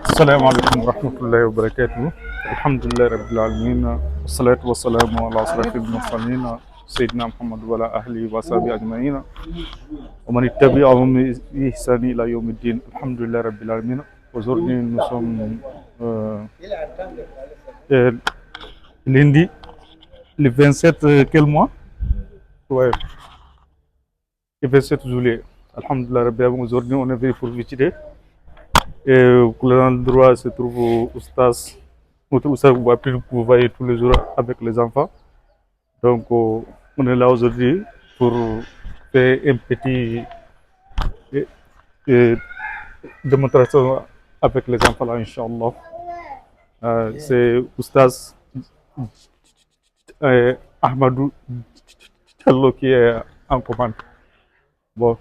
السلام عليكم ورحمة الله وبركاته. الحمد لله رب العالمين، والصلاة والسلام على أشرف المرسلين سيدنا محمد وعلى أهله وصحبه أجمعين ومن اتبعهم بإحسان إلى يوم الدين. الحمد لله رب العالمين. Aujourd'hui, nous sommes lundi, le 27, quel mois? Ouais, le 27 juillet. Alhamdulillah Rabbi Alamin. Aujourd'hui, on est venu pour visiter. Et pour l'endroit se trouve Oustas. Notre Oustas, vous voyez tous les jours avec les enfants. Donc, on est là aujourd'hui pour faire un petit démonstration avec les enfants là, Inch'Allah. C'est Oustas Ahmadou Diallo qui est en commande. Bon,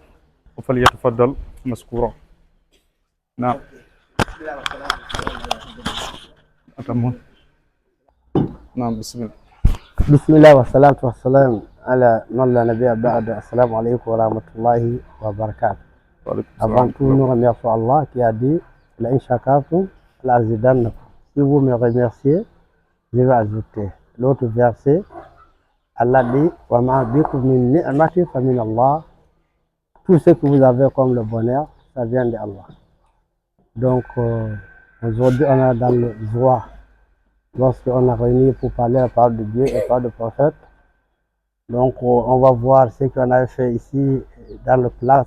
il fallait y être مسكورا. نعم. نعم بسم الله. بسم الله والصلاة والسلام على من لا نبي بعد. السلام عليكم ورحمة الله وبركاته. Avant tout, nous remercions Allah qui a dit La shakartum la azidannakum. Si vous me remerciez, je vais ajouter. L'autre verset, Allah dit Wa ma bikum min ni'matin fa min Allah. Tout ce que vous avez comme le bonheur, ça vient d'Allah. Donc, aujourd'hui, on est dans le joie. Lorsqu'on a réuni pour parler la parole de Dieu et la parole du prophète. Donc, on va voir ce qu'on a fait ici dans le classe.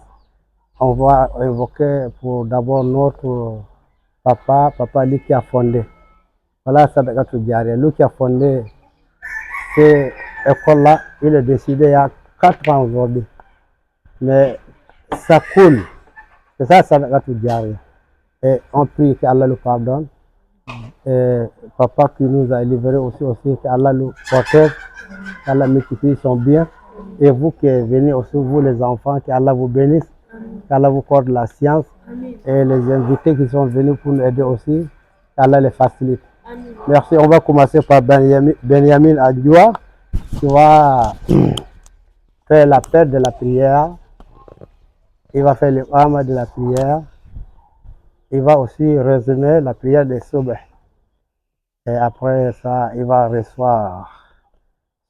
On va évoquer pour d'abord notre papa lui qui a fondé. Voilà, Sadaqatul Jariya. Lui qui a fondé cette école-là, il est décidé il y a 4 ans aujourd'hui. Mais ça coule. C'est ça, Sadaqatul Jariya. Et on prie qu'Allah le pardonne. Et papa qui nous a libérés aussi, qu'Allah le protège, qu'Allah multiplie son bien. Et vous qui êtes venus aussi, vous les enfants, qu'Allah vous bénisse, qu'Allah vous accorde la science. Et les invités qui sont venus pour nous aider aussi, qu'Allah les facilite. Merci. On va commencer par Benjamin Adjoua qui va faire l'appel de la prière. Il va faire le Hama de la prière. Il va aussi résumer la prière des Soubh. Et après ça, il va recevoir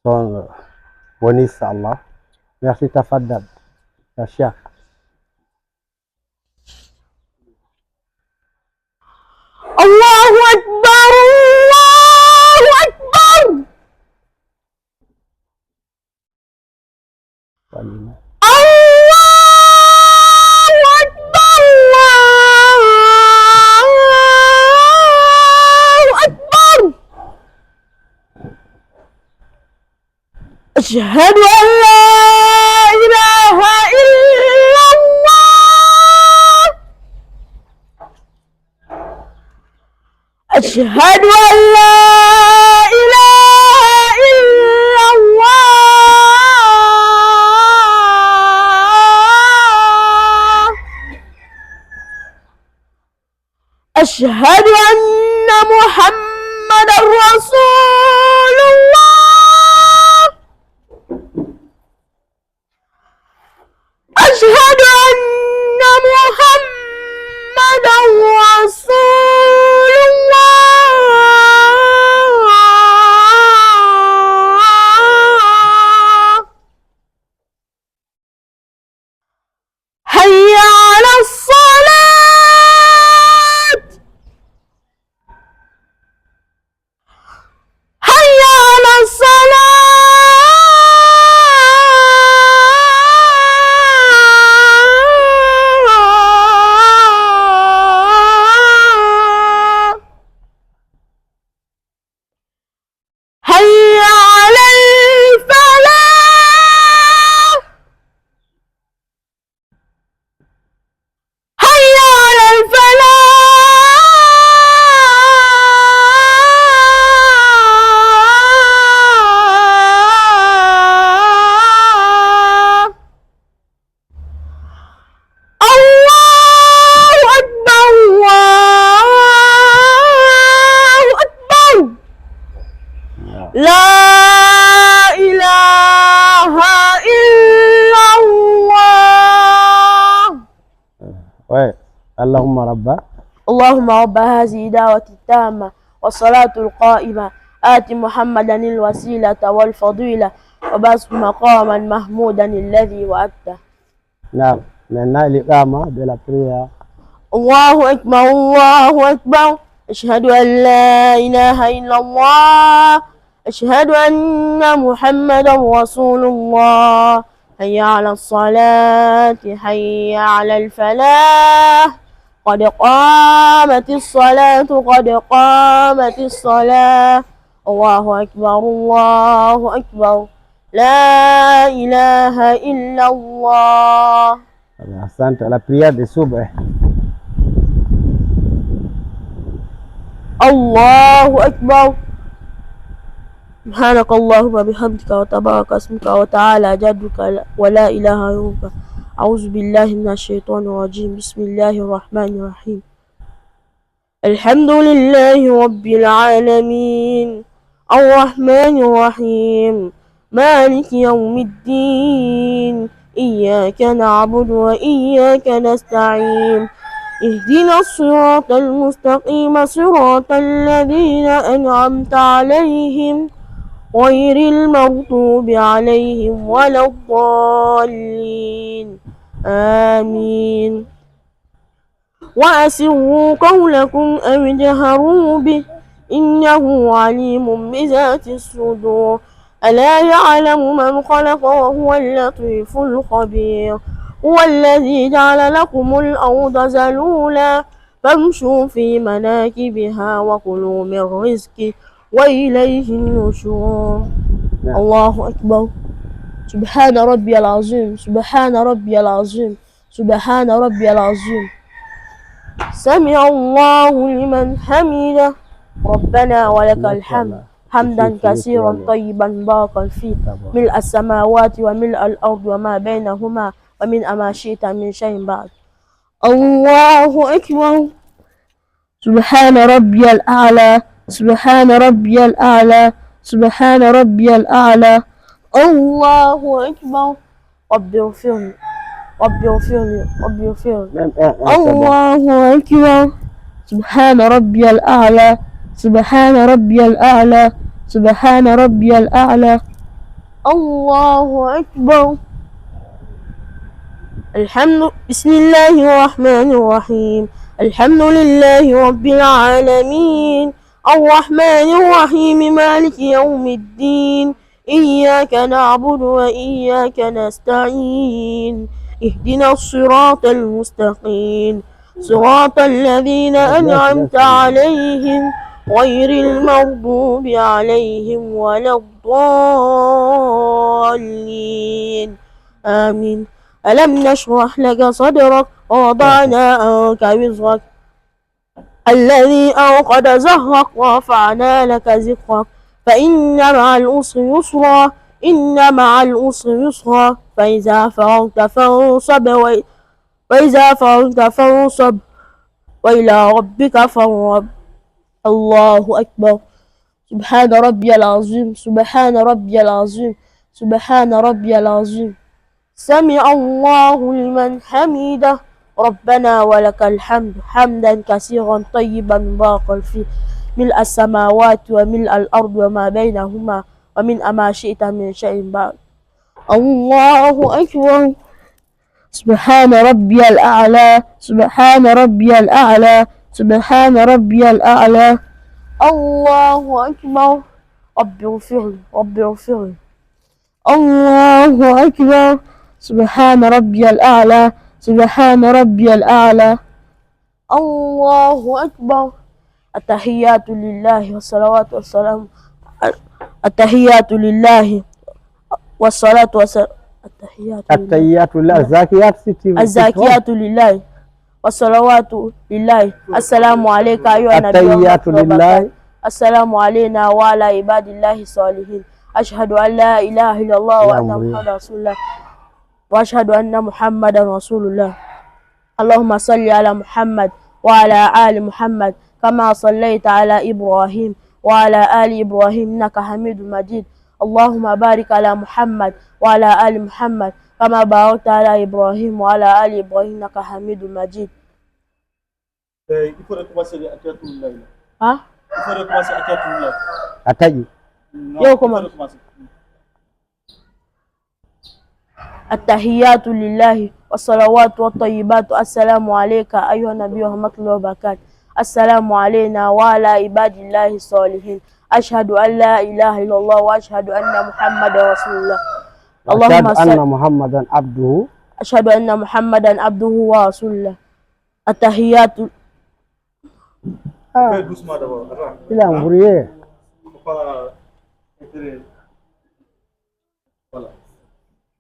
son bonus Allah. Merci Tafaddal. Tachia. Allahu Akbar! Allahu Akbar! أشهد أن لا إله إلا الله أشهد أن لا إله إلا الله أشهد أن محمدا رسول الله أشهد أن محمدا رسول الله حي على الصلاة حي على الصلاة حي على الفلاح حي على الفلاح الله أكبر الله أكبر لا إله إلا الله. Ouais. اللهم رب اللهم رب هذه دعوة التامة والصلاة القائمة آت محمدا الوسيلة والفضيلة وبعثه مقاما محمودا الذي وعدته. نعم. Maintenant, l'iqama de la prière. الله أكبر الله أكبر أشهد أن لا إله إلا الله أشهد أن محمدا رسول الله حي على الصلاة حي على الفلاح قد قامت الصلاة قد قامت الصلاة الله أكبر الله أكبر لا إله إلا الله. Asante. La prière de Subh. الله أكبر سبحانك اللهم وبحمدك وتبارك اسمك وتعالى جدك ولا إله غيرك. أعوذ بالله من الشيطان الرجيم. بسم الله الرحمن الرحيم. الحمد لله رب العالمين الرحمن الرحيم مالك يوم الدين إياك نعبد وإياك نستعين اهدنا الصراط المستقيم صراط الذين أنعمت عليهم غير المغضوب عليهم ولا الضالين آمين. وأسروا قولكم أو اجهروا به إنه عليم بذات الصدور. ألا يعلم من خلق وهو اللطيف الخبير. هو الذي جعل لكم الأرض ذلولا فامشوا في مناكبها وكلوا من رزقه وإليه النشور. الله أكبر. سبحان ربي العظيم سبحان ربي العظيم سبحان ربي العظيم. سمع الله لمن حمده ربنا ولك الحمد حمدا كثيرا طيبا باركا فيه ملء السماوات وملء الأرض وما بينهما ومن ما شئت من شيء بعد. الله أكبر. سبحان ربي الأعلى سبحان ربي الأعلى سبحان ربي الأعلى. الله أكبر. رب اغفرني رب اغفرني رب اغفرني. الله أكبر. سبحان ربي الأعلى سبحان ربي الأعلى سبحان ربي الأعلى. الله أكبر. بسم الله الرحمن الرحيم. الحمد لله رب العالمين الرحمن الرحيم مالك يوم الدين إياك نعبد وإياك نستعين اهدنا الصراط المستقيم صراط الذين أنعمت عليهم غير المغضوب عليهم ولا الضالين آمين. ألم نشرح لك صدرك ووضعنا عنك وزرك الذي أنقض ظهرك ورفعنا لك ذكرك فإن مع العسر يسرا إن مع العسر يسرا فإذا فرغت فانصب وإلى ربك فارغب. الله أكبر. سبحان ربي العظيم سبحان ربي العظيم سبحان ربي العظيم. سمع الله لمن حمده ربنا ولك الحمد حمدا كثيرا طيبا مباركا فيه ملء السماوات وملء الأرض وما بينهما ومن ما شئت من شيء بعد. الله أكبر. سبحان ربي الأعلى سبحان ربي الأعلى سبحان ربي الأعلى. الله أكبر. رب اغفر رب اغفر. الله أكبر. سبحان ربي الأعلى سبحان ربي الأعلى. الله أكبر. التحيات لله والصلوات والسلام التحيات لله والصلاة والسلام التحيات لله الزاكيات لله والصلوات لله. السلام عليك أيها النبي التحيات لله. السلام علينا وعلى عباد الله الصالحين. أشهد أن لا إله إلا الله وأن محمدا رسول الله وأشهد أن محمدا رسول الله. اللهم صل على محمد وعلى آل محمد كما صليت على إبراهيم وعلى آل إبراهيم إنك حميد مجيد. اللهم بارك على محمد وعلى آل محمد كما باركت على إبراهيم وعلى آل إبراهيم إنك حميد مجيد. Il faut recommencer à faire tout là. Hein? Il faut recommencer à faire tout là. Ataji. Yo, comment? التحيات لله والصلوات والطيبات السلام عليك أيها النبي ورحمة الله وبركاته السلام علينا وعلى عباد الله الصالحين أشهد أن لا إله إلا الله وأشهد أن محمدا رسول الله اللهم أشهد أن محمدا عبده أشهد أن محمدا عبده ورسوله التحيات إلى مبريه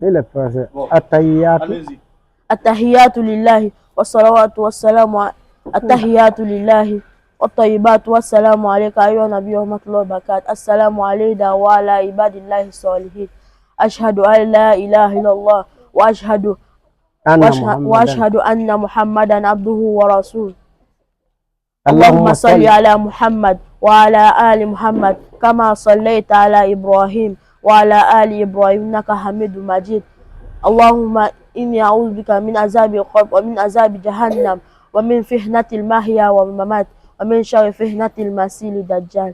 إلى فرنسا التحيات لله والصلوات والسلام التحيات لله والطيبات والسلام عليك أيها النبي ورحمة الله وبركاته السلام علينا وعلى عباد الله الصالحين أشهد أن لا إله إلا الله وأشهد أن محمدا عبده ورسوله اللهم صل على محمد وعلى آل محمد كما صليت على إبراهيم وعلى آل إبراهيم إنك حميد مجيد اللهم إني أعوذ بك من عذاب القبر ومن عذاب جهنم ومن فتنة المحيا والممات ومن شر فتنة المسيح الدجال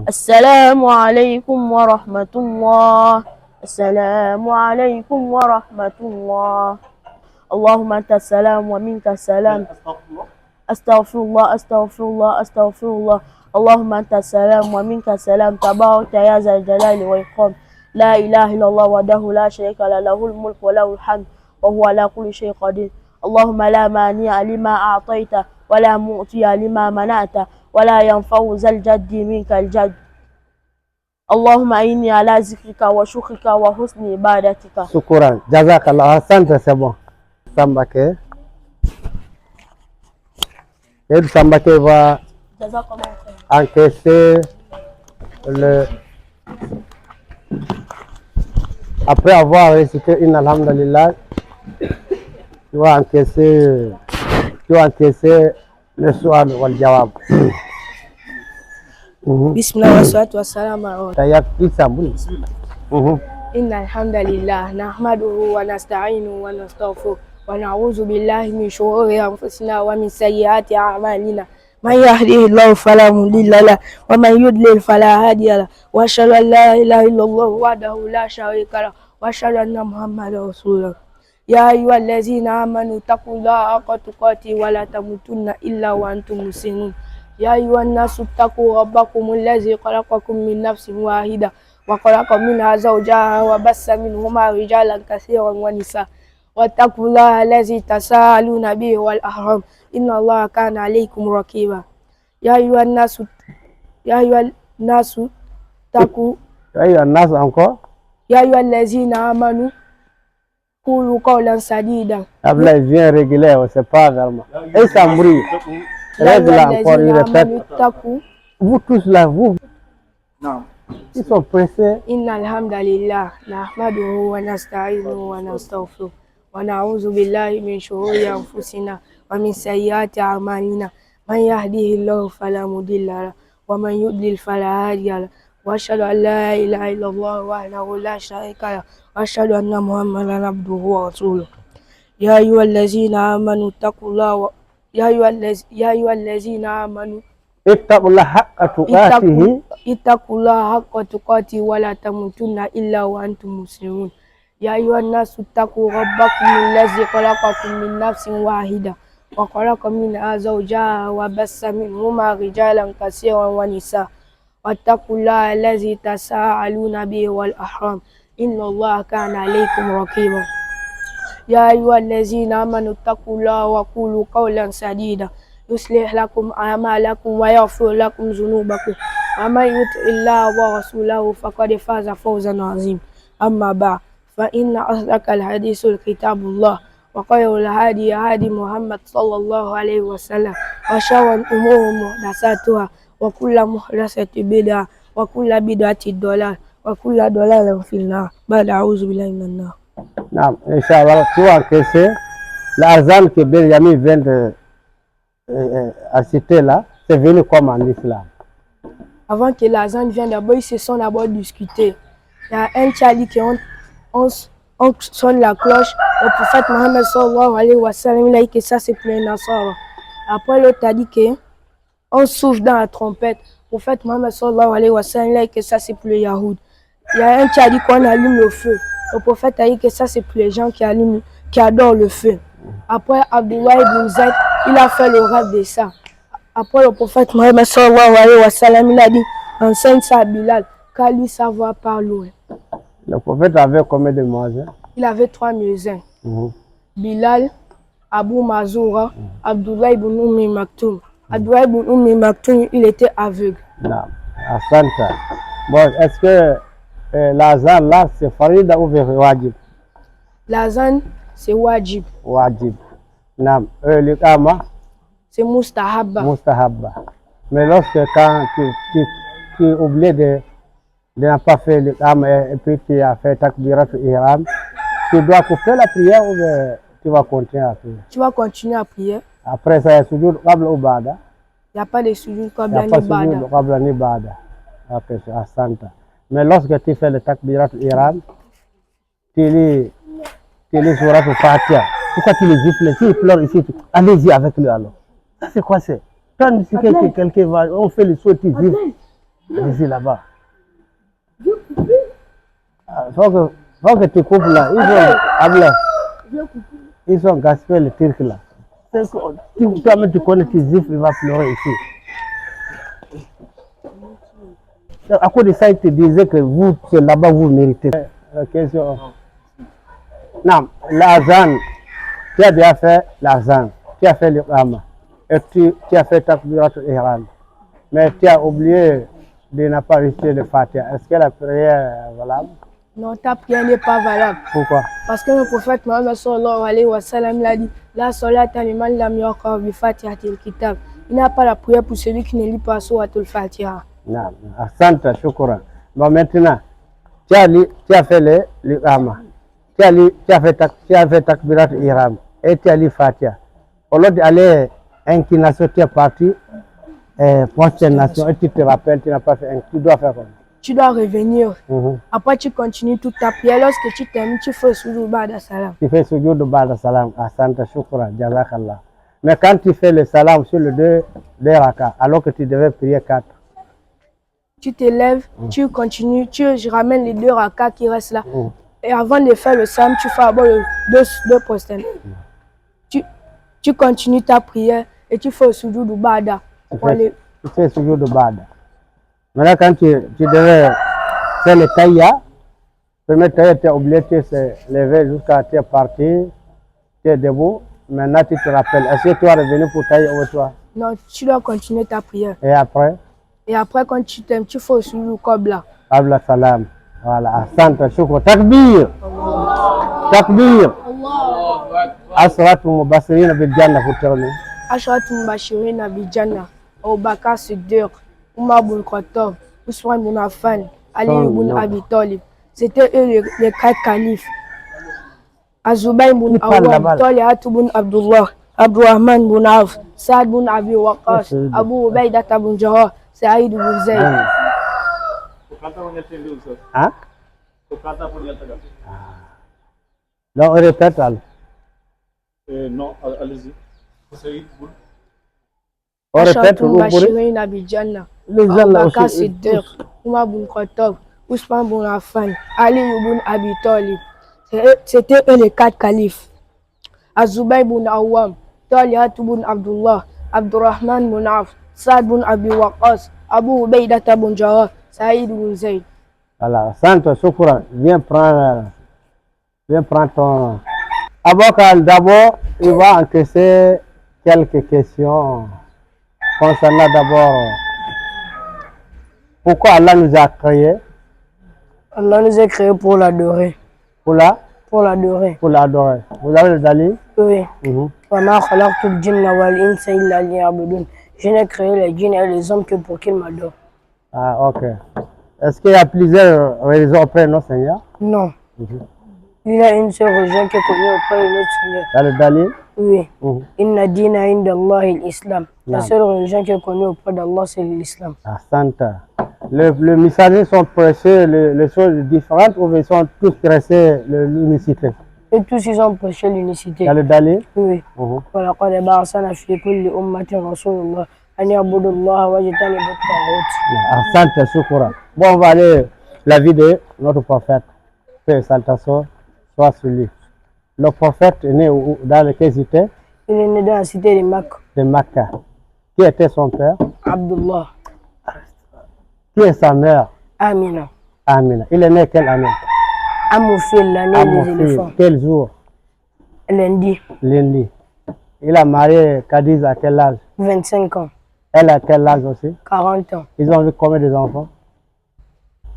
السلام عليكم ورحمة الله السلام عليكم ورحمة الله اللهم أنت السلام ومنك السلام أستغفر الله أستغفر الله أستغفر الله اللهم أنت السلام ومنك السلام تبارك يا ذا الجلال والإكرام لا إله إلا الله وحده لا شريك له له الملك وله الحمد وهو على كل شيء قدير اللهم لا مانع لما أعطيت ولا معطي لما منعت ولا ينفع ذا الجد منك الجد اللهم إني على ذكرك وشكرك وحسن عبادتك شكرا جزاك الله أحسنت سبو Sambake et Sambake va encaisser après avoir récité une alhamdulillah, tu vas encaisser le su'al wal jawab. Bismillah wa salatu wa salam ala Inna alhamdulillah nahmaduhu wa nasta'inu wa nastaghfiruh wa na'udzu billahi min shururi anfusina wa min sayyiati a'malina man yahdihillahu fala mudilla lahu wa man yudlil fala hadiya lahu wa ashhadu an la ilaha illallah wahdahu la sharika lahu wa ashhadu anna muhammadan rasulullah ya ayyuhallazina amanu taqullaha haqqa tuqatih wa la tamutunna illa wa antum muslimun ya ayyuhan nasu taqu rabbakumul ladzi khalaqakum min nafsin wahidah وخلق منها زوجها وبث منهما رجالا كثيرا ونساء واتقوا الله الذي تساءلون به والأرحام إن الله كان عليكم رقيبا يا أيها الناس يا أيها الذين آمنوا قولوا قولا سديدا Là, il vient réguler, c'est pas vraiment. Et ça brille. Règle encore, il répète. Vous tous là, vous. Non. Ils sont pressés. Inna alhamdulillah nahmaduhu wa nasta'inuhu wa nastaghfiruh wa na'udzu billahi min shururi anfusina wa min sayyiati a'malina man yahdihillahu fala mudilla lahu wa man yudlil fala hadiya lahu wa ashhadu an la ilaha illallah wahdahu la sharika lahu wa ashhadu anna muhammadan abduhu wa rasuluh ya ayyuhallazina amanu taqullaha ya ayyuhallazina amanu ittaqullaha haqqa tuqatih wa la tamutunna illa wa antum muslimun ya ayyuhan nasu taqu rabbakum allazi khalaqakum min nafsin wahidah wa khalaqa minha zawjaha wa bassa minhuma rijalan katsiran wa nisaa wattaqullaha allazi tasaaluna bihi wal arham innallaha kana alaykum raqiba ya ayyuhallazina amanu taqullaha wa qulu qawlan sadida يصلح لكم أعمالكم ويغفر لكم ذنوبكم ومن يطع الله ورسوله فقد فاز فوزا عظيما أما بعد فإن أصدق الحديث كتاب الله وخير الهدي هدي محمد صلى الله عليه وسلم وشر الأمور محدثاتها وكل محدثة بدعة وكل بدعة ضلالة وكل ضلالة في النار بعد أعوذ بالله من النار. نعم إن شاء الله tu vas encaisser l'argent que Benjamin vient de à citer là, c'est venu comme en islam. Avant que l'azan vienne d'abord, ils se sont d'abord discutés. Il y a un Charlie qui on sonne la cloche. Le prophète Mohammed sallallahu alayhi wa sallam, il a dit que ça c'est pour les Nasara. Après, l'autre a dit que on souffle dans la trompette. Le prophète Mohammed sallallahu alayhi wa sallam, il a dit que ça c'est pour les Yahoud. Il y a un qui a dit qu'on allume le feu. Le prophète a dit que ça c'est pour les gens qui adorent le feu. Après, Abdullah ibn Zayd, il a fait le rêve de ça. Après, le prophète Mohammed sallallahu alayhi wa sallam, il a dit, enseigne ça à Bilal, car lui savoir par loin. Le prophète avait combien de muezzins? Il avait 3 muezzins. Bilal, Abu Mazoura, Abdullah ibn Maktoum. Abdullah ibn Maktoum, il était aveugle. Non, Asante. Bon, est-ce que l'azan là, c'est farida ou wajib? L'azan, c'est wajib. Wajib. Non, l'iqama? C'est mustahabba. Mustahabba. Mais lorsque quand tu oublies de ne pas faire l'iqama et puis tu as fait takbirat ihram, tu dois couper la prière ou tu vas continuer à prier? Tu vas continuer à prier. Après ça, il y a sujoud qabla ou ba'da? Il n'y a pas de sujoud qabla ni Il n'y a pas ba'da. sujoud qabla ni ba'da. Ok, c'est Asante. Mais lorsque tu fais le takbirat ihram, tu lis surat al-Fatiha. Pourquoi tu les gifles? S'il pleure ici, allez-y avec lui alors. Ça c'est quoi c'est? Quand quelqu'un va, on fait le saut, tu gifles. Allez-y là-bas. Faut que tu coupes là. Ils ont gaspillé le Turc là. Toi-même tu connais, tu gifles, il va pleurer ici. À cause de ça, il te disait que vous, c'est là-bas, vous méritez. Question. Non, l'azan, tu as déjà fait l'azan, tu as fait l'iqama, et tu as fait takbirat al-ihram, mais tu as oublié de ne pas réciter le Fatiha. Est-ce que la prière est valable? Non, ta prière n'est pas valable. Pourquoi? Parce que le prophète Mohammed sallallahu alayhi wa sallam l'a dit, la salata liman lam yaqra bi fatihatil kitab. Il n'a pas la prière pour celui qui ne lit pas suratul Fatiha. Non, Asante, shukran. Bon, maintenant, tu as fait l'iqama, tu as fait takbirat ihram et tu as lu Fatiha. Au lieu d'aller inclination, tu es parti, prosternation, et tu te rappelles, tu n'as pas fait tu dois faire quoi? Tu dois revenir. Après, tu continues toute ta prière. Lorsque tu termines, tu fais sujoud ba'da salam. Tu fais sujoud ba'da salam. Asante, shukran, jazakallah. Mais quand tu fais le salam sur le deux rakas, alors que tu devais prier 4. Tu te lèves, tu continues, je ramène les 2 rakas qui restent là. Et avant de faire le salam, tu fais d'abord deux prosternations. Tu continues ta prière et tu fais le sujoud ba'da. Tu fais sujoud ba'da. Maintenant, quand tu devais faire le taïya, premier taïya, tu as oublié, tu t'es levé jusqu'à tu es parti, tu es debout. Maintenant, tu te rappelles. Est-ce que tu vas revenir pour taïya ou toi? Non, tu dois continuer ta prière. Et après? Et après, quand tu t'aimes, tu fais aussi le qabla. Qabla salam. Voilà. Asante, shukran. Takbir. Takbir. Asratu mubashirina bil janna pour terminer. Asratu mubashirina bil janna. Abu Bakr Siddiq, Umar ibn Khattab, Ousmane ibn Affan, Ali ibn Abi Talib. C'était eux les 4 califes. Azubayr ibn Awwam, Talha ibn Abdullah, Abdurrahman ibn Auf, Saad ibn Abi Waqqas, Abu Ubaidah ibn Jarrah, Sa'id ibn Zayd. Hein? Non, on répète alors. Non, allez-y. On répète Abu Bakr Siddiq, Umar ibn Khattab, Ousmane ibn Affan, Ali ibn Abi Talib. C'était eux les 4 califes. Azubayr ibn Awwam, Talha ibn Abdullah, Abdurrahman ibn Auf, Saad ibn Abi Waqqas, Abu Ubaidah ibn Jarrah, Sa'id ibn Zayd. Voilà, Santo Shukran, viens prendre ton... Abokal, d'abord, il va encaisser quelques questions concernant d'abord pourquoi Allah nous a créés. Allah nous a créés pour l'adorer. Pour l'adorer. Vous avez le dalil? Oui. Je n'ai créé les djinns et les hommes que pour qu'ils m'adorent. Ah, ok. Est-ce qu'il y a plusieurs raisons auprès de notre Seigneur? Non. Il y a une seule religion qui est connue auprès de notre Seigneur. Il y a le dalil? Oui. Inna dina inda Allah l'islam. La seule religion qui est connue auprès d'Allah, c'est l'islam. Ah, Santa. Les messagers sont prêchés les choses différentes ou ils sont tous prêchés l'unicité? Et tous ils ont prêché Il l'unicité. y a le dalil. Oui. ولقد بعثنا في كل أمة رسول الله أن يعبدوا الله واجتنبوا الطاغوت. Asante, shukran. Bon, on va aller la vie de notre prophète. Que salutations soit sur lui. Le prophète est né dans quelle cité? Il est né dans la cité de Makka. De Makkah. Qui était son père? Abdullah. Qui est sa mère? Amina. Amina. Il est né quelle année? Amoufil, l'année des éléphants. Quel jour? Lundi. Lundi. Il a marié Cadiz à quel âge? 25 ans. Elle a quel âge aussi? 40 ans. Ils ont eu combien d'enfants?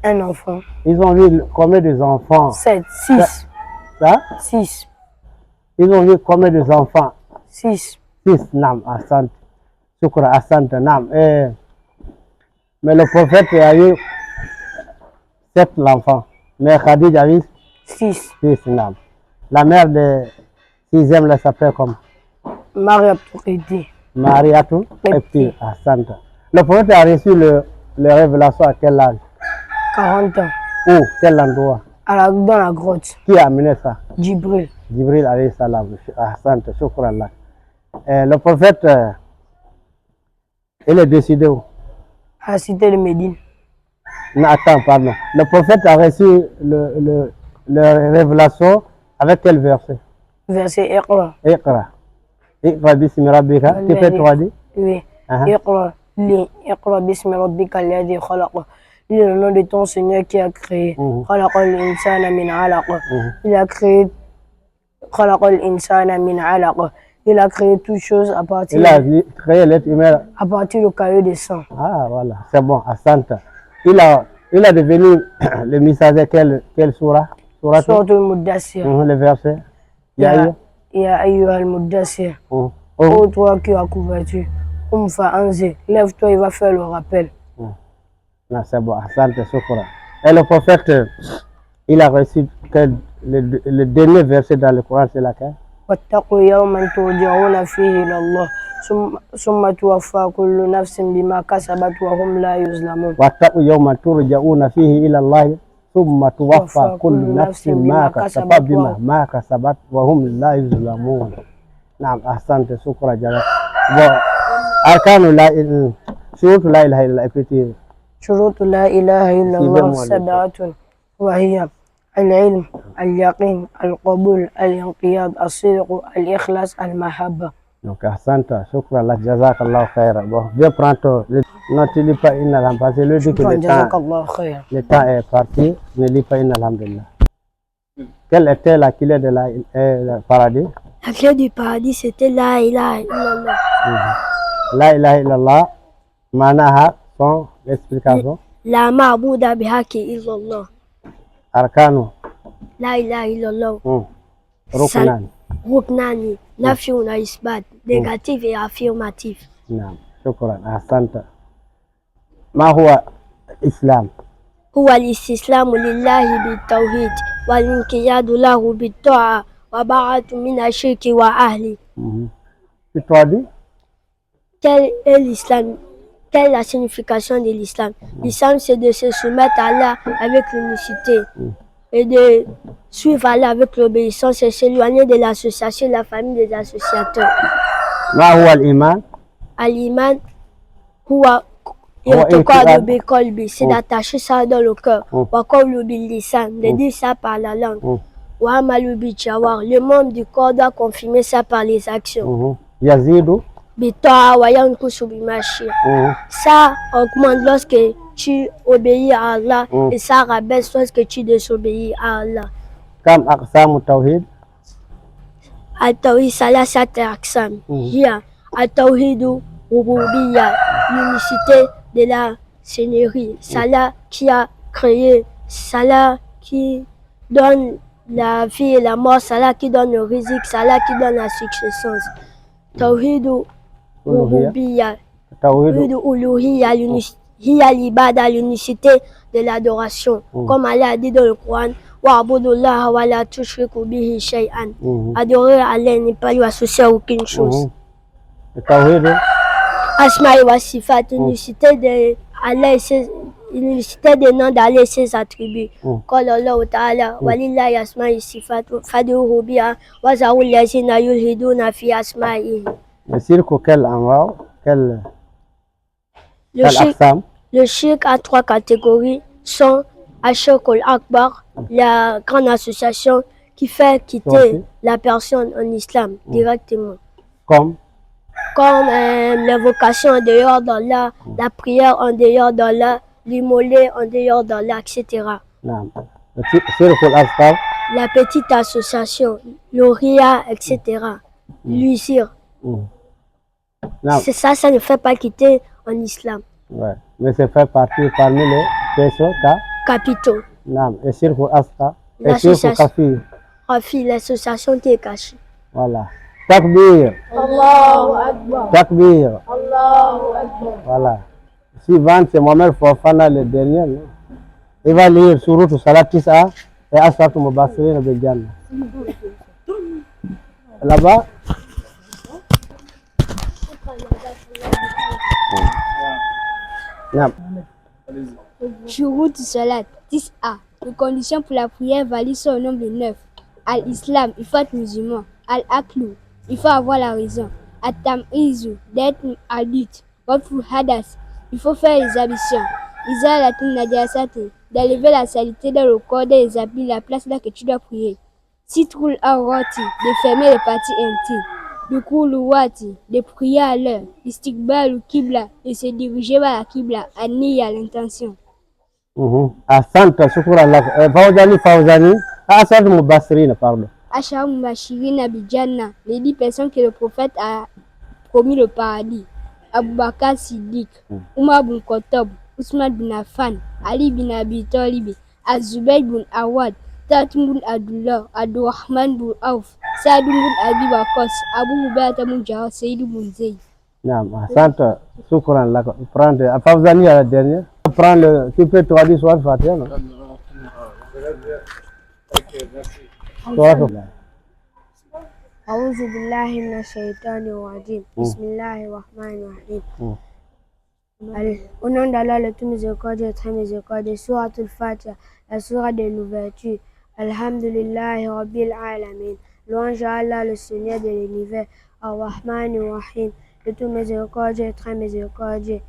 Un enfant. Ils ont eu combien d'enfants? 7, 6. Ça? 6. Ils ont eu combien d'enfants? 6. 6. Nam, Asante. Shukra, Asante, Nam. Mais le prophète a eu 7 enfants. Mais Khadij a eu 6. 6. Nam. La mère de 6e, elle s'appelle comme Maria Touridi. Mariatou Epti, Asante. Le prophète a reçu le révélation à quel âge? 40 ans. Où? Quel endroit? Dans la grotte. Qui a amené ça? Jibril. Jibril alayhi salam. Asante, shukran là. Le prophète, il est décidé où? À la cité de Médine. Non, attends, pardon. Le prophète a reçu le révélation avec quel verset? Verset Iqra. Iqra. Iqra bismi rabbika. Tu peux traduire? Oui. Iqra. Iqra bismi rabbika alladhi khalaq. Il est le nom de ton Seigneur qui a créé. Khalaqal insana min alaq. Il a créé Khalaqal insana min alaq. Il a créé toutes choses à partir. Il a créé l'être humain à partir du caillou de sang. Ah voilà, c'est bon, Asante. Il a devenu le messager quelle sourate? Sourate al-Muddassir. Le verset. Ya ayyuha al-Muddassir. Oh toi qui as couvertu. Fa anzir. Lève-toi, il va faire le rappel. Non, c'est bon, Asante, shukran. Et le prophète, il a reçu le dernier verset dans le Coran, c'est laquelle? واتقوا يوما ترجعون فيه إلى الله ثم توفى كل نفس بما كسبت وهم لا يظلمون. واتقوا يوما ترجعون فيه إلى الله ثم توفى كل نفس ما كسبت بما كسبت وهم لا يظلمون. نعم أحسنت شكرا جزاك. أركان لا شروط لا إله إلا الله. شروط لا إله إلا الله 7 وهي العلم اليقين القبول الانقياد الصدق الإخلاص المحبة. Donc Asante, shukran la jazakallah khair. Bon, je prends ton, non tu lis pas inna alhamdulillah parce que lui dit que le temps est parti, ne lis pas inna alhamdulillah. Quelle était la clé de la paradis? La clé du paradis c'était la ilaha illallah. La ilaha illallah, manaha, son explication. La ma'buda bihaqi illallah. Arkanu. La ilaha illallah. Ruknan. Ruknani. Nafyun wa isbat. Négatif et affirmatif. Naam. Shukran. Ahsanta. Ma huwa Islam? هو الاستسلام لله بالتوحيد والانقياد له بالطاعة وبعد من الشرك وأهله. Tu traduis? Quel est l'islam? Quelle est la signification de l'islam? L'islam, c'est de se soumettre à Allah avec l'unicité et de suivre Allah avec l'obéissance et s'éloigner de l'association de la famille des associateurs. Ma huwa al-iman? Al-iman, huwa i'tiqadu bi qalbi, c'est d'attacher ça dans le cœur. Wa qawlu bil lisan, de dire ça par la langue. Wa amalu bil jawar, le membre du corps doit confirmer ça par les actions. Yazidu? Bita'a wa yankusu bi mashia. Ça augmente lorsque tu obéis à Allah et ça rabaisse lorsque tu désobéis à Allah. Kam aqsamu tawhid? Al-tawhid salasat aqsam. Hiya al-tawhidu rububiyya, l'unicité de la Seigneurie. Salah qui a créé, Salah qui donne la vie et la mort, Salah qui donne le rizq, Salah qui donne la successance. Tawhidu rububiyya, Tawhidu uluhiyya, hiya l'ibada, l'unicité de l'adoration. Comme Allah a dit dans le Coran, wa'budullaha wa la tushriku bihi shay'an. Adorer Allah, ne pas lui associer aucune chose. Tawhidu Asma'i wa sifat, l'unicité de Allah il citait des noms d'Allah et ses attributs. Qala Allah Ta'ala, walillahi asma'i sifatu, fad'uhu biha, wa zarul yazina yulhiduna fi asma'ihi. Le shirk, quel anwa, quel aqsam? Le shirk a 3 catégories, sont Ashirkul Akbar, la grande association qui fait quitter la personne en islam directement. Comme l'invocation en dehors d'Allah, la prière en dehors d'Allah, l'immolé en dehors d'Allah, etc. Le shirkul asghar, la petite association, l'Oria, etc. L'usir. C'est ça, ça ne fait pas quitter en islam. Ouais. Mais c'est fait partie parmi les péchés capitaux. Et shirkul asghar, l'association qui est cachée. Voilà. Takbir. Allahu Akbar. Takbir. Allahu Akbar. Voilà. Suivant, c'est Mohamed Fofana, le dernier. Non? Il va lire Surat Salat Tis'a et Asfat Mubassirin de Jannah. Là-bas. Shurut Salat Tis'a. Les conditions pour la prière valident sont au nombre de 9. Al-Islam, il faut être musulman. Al-Aqlu, il faut avoir la raison. At-Tam'izu, d'être adulte. Waful Hadas, il faut faire les ablutions. Izalatul Najasati, d'enlever la saleté dans le corps des habits, la place là que tu dois prier. Sitrul Arati, de fermer les parties intimes. Dukul Wati, de prier à l'heure. Istiqbal Qibla, de se diriger vers la Qibla. Aniya, l'intention. Asante, shukran lak. Fawzani. Asad Mubassirin, pardon. Ashar Mubashirin Abidjanna, les 10 personnes que le prophète a promis le paradis. Abu Bakr Siddiq, Umar bin Khattab, Ousmane bin Affan, Ali bin Abi Talib, Az-Zubayr bin Awad, Tatim bin Abdullah, Abdurrahman bin Auf, Saad bin Abi Waqqas, Abu Ubaydah bin Jarrah, Saïd bin Zayd. Asante, shukran lak. Prendre, Fawzani à la dernière. Prendre, tu peux traduire soit Fatiha, non? أعوذ بالله من الشيطان الرجيم بسم الله الرحمن الرحيم Au nom d'Allah, le tout miséricordieux, très miséricordieux, Suratul Fatiha, la sourate de l'ouverture. Alhamdulillahi Rabbil Alamin. Louange à Allah, le Seigneur de l'univers. Ar-Rahman Ar-Rahim, le tout miséricordieux, très miséricordieux.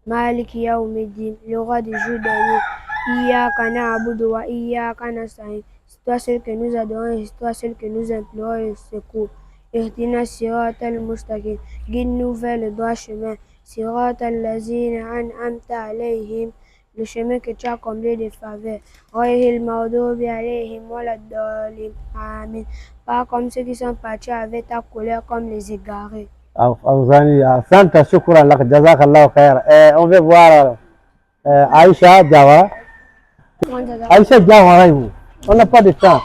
Malik Yawmiddin, le roi du jour dernier. Iyyaka na'budu wa iyyaka nasta'in. C'est toi seul que nous adorons et c'est toi seul que nous implorons le secours. Ihdina siratal mustaqim, guide-nous vers le droit chemin. Siratal lazina an'amta alayhim, le chemin que tu as comblé de faveurs. Ghayril maghdubi alayhim waladdallin. Amin. Pas comme ceux qui sont partis avec ta colère comme les égarés. Fawzani, asante, shukran lak. Jazakallah khair. On veut voir Aïcha Diawara. Aïcha Diawara, on n'a pas de temps.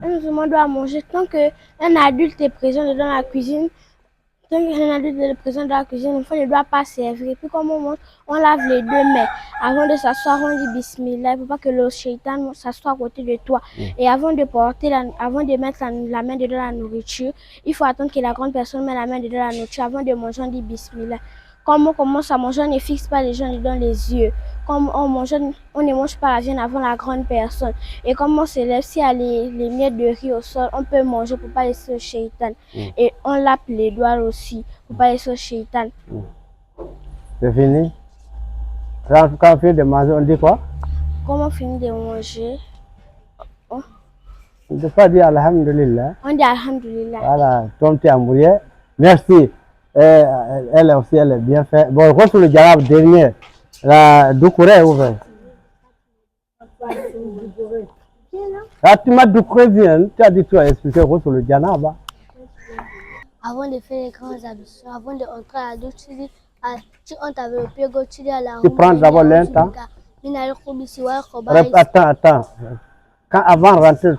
Un musulman doit manger tant qu'un adulte est présent dans la cuisine. Tant qu'un adulte est présent dans la cuisine, l'enfant ne doit pas servir. Et puis comme on mange, on lave les 2 mains. Avant de s'asseoir, on dit Bismillah. Il ne faut pas que le shaitan s'assoie à côté de toi. Et avant de mettre la main dedans la nourriture, il faut attendre que la grande personne mette la main dedans la nourriture. Avant de manger, on dit Bismillah. Comme on commence à manger, on ne fixe pas les gens dans les yeux. Comme on ne mange pas la viande avant la grande personne. Et comme on se lève, s'il y a les miettes de riz au sol, on peut manger pour ne pas laisser le shaitan. Et on lappe les doigts aussi pour ne pas laisser le shaitan. C'est fini. Quand on finit de manger, on dit quoi? Comment on finit de manger? On ne peut pas dire Alhamdulillah. On dit Alhamdulillah. Voilà, Tom Tiamourie. Merci. Elle aussi, elle est bien faite. Bon, sur le dialogue dernier, la Doucouré est ouverte. Ah, tu m'as Doucouré bien, tu as dit que tu as expliqué sur le dialogue. Avant de faire les grandes ablutions, avant d'entrer à la douche, on t'avait le pied gauche, tu prends d'abord l'instant. Attends. Avant de rentrer,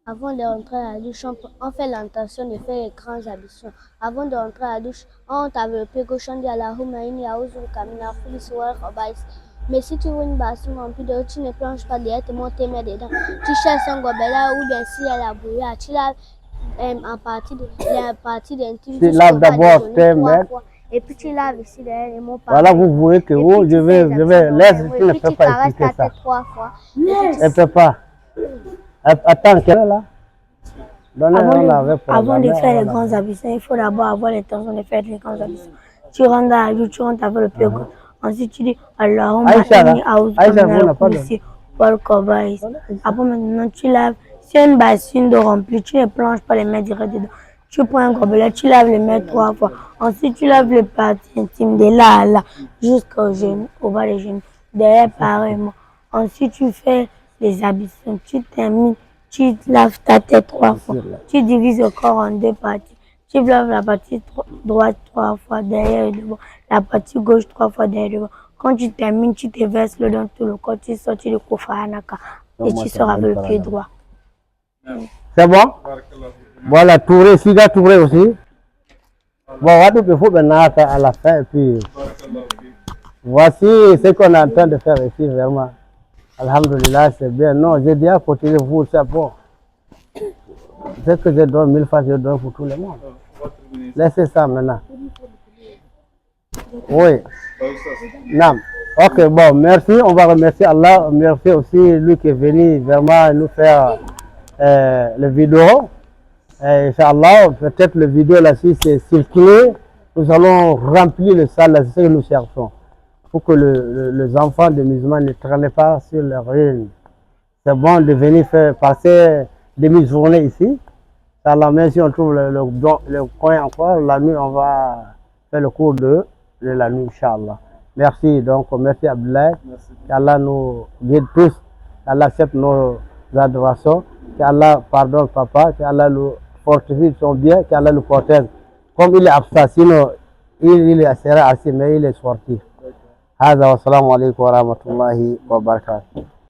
avant de rentrer à la douche, on fait l'intention de faire les grandes ablutions. Avant de rentrer à la douche, on t'avait le pied gauche, on dit Allahumma inni a'udhuka min al-khubuthi wal khaba'ith. Mais si tu veux une bassine remplie d'eau, tu ne plonges pas directement tes mains dedans. Tu cherches un gobelin ou bien s'il y a la brouillard, tu laves en partie d'intime. Tu laves d'abord tes mains. Et puis tu laves ici derrière les mots. Voilà, vous voyez que vous, je vais laisse, tu ne peux pas expliquer ça. 3 fois. Elle ne peut pas. Attends, quelle est là? Avant de faire les grands ablutions, il faut d'abord avoir l'intention de faire les grands ablutions. Tu rentres dans la vie, tu rentres avec le pied gauche. Ensuite, tu dis Allahumma inni a'udhu wal khaba'is. Après, maintenant, tu laves. Si une bassine d'eau remplie, tu ne plonges pas les mains direct dedans. Tu prends un gobelet, tu laves les mains 3 fois. Ensuite, tu laves les parties intimes de là à là, jusqu'au genou, au bas des genoux. Derrière, pareillement. Ensuite, tu fais les ablutions. Tu termines. Tu laves ta tête 3 fois. Tu divises le corps en 2 parties. Tu laves la partie droite 3 fois derrière et devant. La partie gauche 3 fois derrière et devant. Quand tu termines, tu te verses l'eau dans tout le corps. Tu sortis le Kofahanaka. Et tu sors avec le pied droit. C'est bon? Voilà, Touré, Siga Touré aussi. Bon, il faut maintenant à la fin. Et puis, voici ce qu'on est en train de faire ici, vraiment. Alhamdulillah, c'est bien. Non, j'ai dit à côté de vous, c'est bon. Ce que je donne 1000 fois, je donne pour tout le monde. Laissez ça maintenant. Oui. Non. Ok, bon, merci. On va remercier Allah. Merci aussi lui qui est venu vraiment nous faire les vidéos. Inch'Allah, peut-être le vidéo là-ci, c'est circulé. Nous allons remplir le salle, c'est ce que nous cherchons. Pour que les enfants des musulmans ne traînent pas sur leur ruine. C'est bon de venir faire passer demi-journée ici. Inch'Allah, même si on trouve le coin encore, la nuit, on va faire le cours de la nuit, Inch'Allah. Merci, donc merci Abdoulaye. Qu'Allah nous guide tous, qu'Allah accepte nos adorations, qu'Allah pardonne papa, qu'Allah nous fortifie son bien, qu'Allah nous protège. Comme il est absent, sinon il serait assis, mais il est sorti. هذا والسلام عليكم ورحمة الله وبركاته.